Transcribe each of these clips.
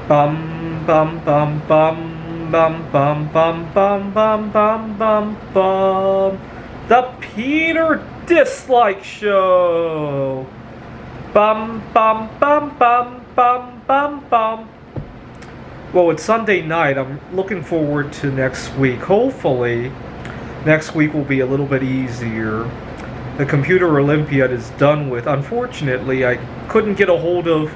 Bum bum bum bum bum bum bum bum bum bum bum bum. The Peter Dislike Show. Bum bum bum bum bum bum bum. Well, it's Sunday night. I'm looking forward to next week. Hopefully, next week will be a little bit easier. The Computer Olympiad is done with. Unfortunately, I couldn't get a hold of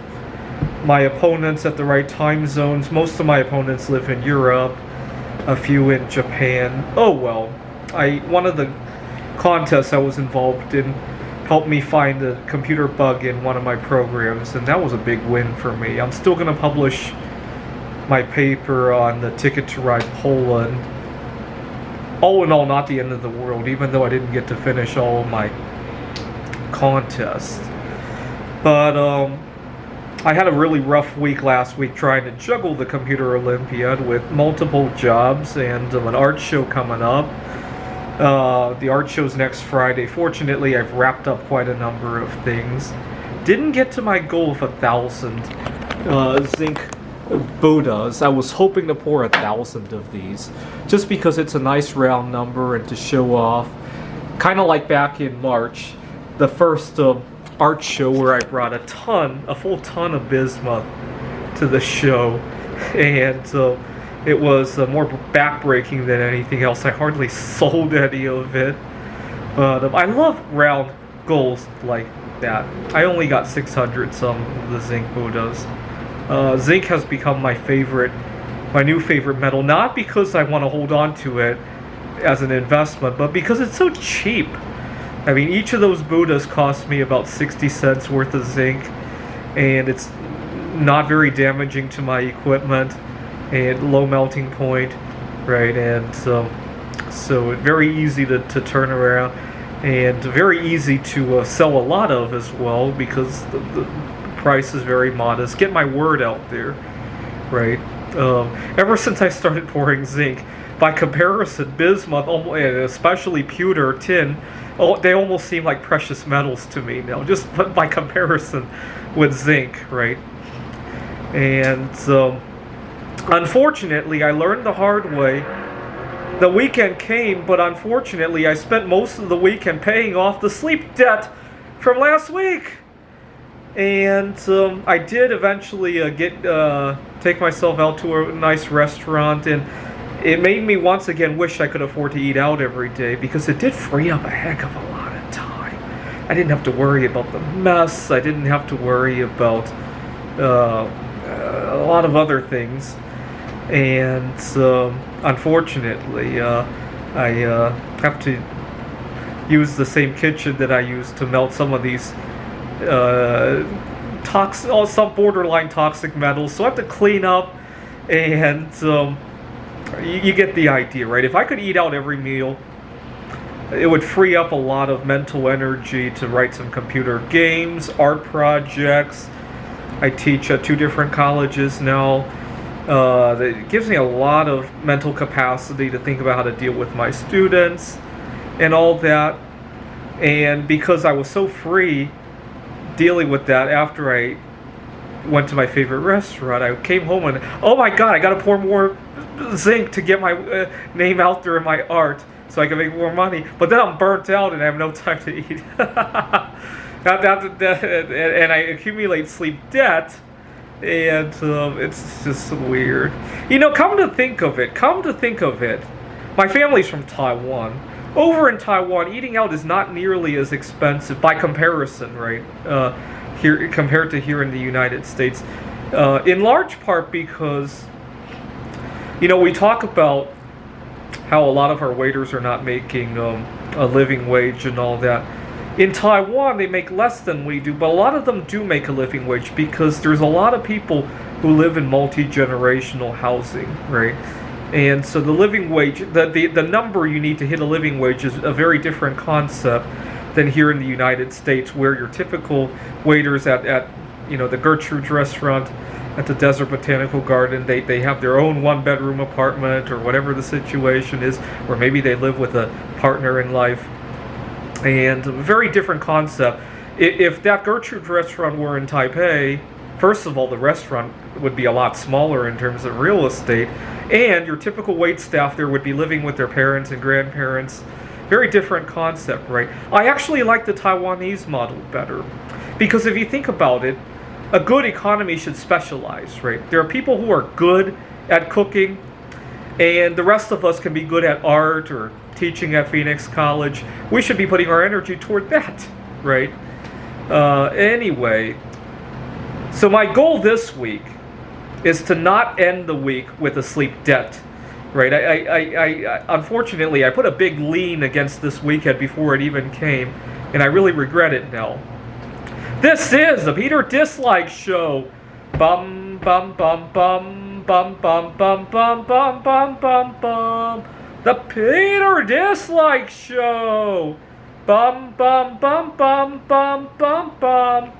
my opponents at the right time zones. Most of my opponents live in Europe, a few in Japan. Oh well. One of the contests I was involved in helped me find a computer bug in one of my programs, and that was a big win for me. I'm still going to publish my paper on the Ticket to Ride Poland. All in all, not the end of the world, even though I didn't get to finish all of my contests. But I had a really rough week last week trying to juggle the Computer Olympiad with multiple jobs and an art show coming up. The art show's next Friday. Fortunately, I've wrapped up quite a number of things. Didn't get to my goal of 1,000 zinc Buddhas. I was hoping to pour 1,000 of these, just because it's a nice round number and to show off. Kind of like back in March, the first art show where I brought a full ton of bismuth to the show, and it was more backbreaking than anything else. I hardly sold any of it, but I love round goals like that. I only got 600 some of the zinc Buddhas. Zinc has become my new favorite metal, not because I want to hold on to it as an investment, but because it's so cheap. I mean, each of those Buddhas cost me about 60 cents worth of zinc, and it's not very damaging to my equipment, and low melting point, right? And so very easy to turn around, and very easy to sell a lot of as well, because the price is very modest. Get my word out there, right? Ever since I started pouring zinc, by comparison, bismuth, and especially pewter, tin, they almost seem like precious metals to me now, just by comparison with zinc, right? And unfortunately, I learned the hard way. The weekend came, but unfortunately, I spent most of the weekend paying off the sleep debt from last week. And I did eventually take myself out to a nice restaurant, and it made me once again wish I could afford to eat out every day, because it did free up a heck of a lot of time. I didn't have to worry about the mess. I didn't have to worry about a lot of other things. And unfortunately, I have to use the same kitchen that I used to melt some of these some borderline toxic metals. So I have to clean up, and you get the idea, right? If I could eat out every meal, it would free up a lot of mental energy to write some computer games, art projects. I teach at 2 different colleges now. It gives me a lot of mental capacity to think about how to deal with my students and all that. And because I was so free dealing with that after I went to my favorite restaurant, I came home and, oh my god, I gotta pour more zinc to get my name out there in my art so I can make more money. But then I'm burnt out and I have no time to eat. And I accumulate sleep debt, and it's just weird. You know, come to think of it, my family's from Taiwan. Over in Taiwan, eating out is not nearly as expensive by comparison, right? Here compared to here in the United States, in large part because, you know, we talk about how a lot of our waiters are not making a living wage and all that. In Taiwan, they make less than we do, but a lot of them do make a living wage because there's a lot of people who live in multi-generational housing, right? And so the living wage, the number you need to hit a living wage is a very different concept than here in the United States, where your typical waiters at the Gertrude's restaurant, at the Desert Botanical Garden, they have their own 1-bedroom apartment or whatever the situation is, or maybe they live with a partner in life. And a very different concept. If that Gertrude's restaurant were in Taipei, first of all, the restaurant would be a lot smaller in terms of real estate, and your typical wait staff there would be living with their parents and grandparents. Very different concept, right? I actually like the Taiwanese model better, because if you think about it, a good economy should specialize, right? There are people who are good at cooking, and the rest of us can be good at art or teaching at Phoenix College. We should be putting our energy toward that, right? Anyway, so my goal this week is to not end the week with a sleep debt, right? I unfortunately, I put a big lien against this weekend before it even came, and I really regret it now. This is the Peter Dislike Show. Bum bum bum bum bum bum bum bum bum bum bum bum. The Peter Dislike Show. Bum bum bum bum bum bum bum.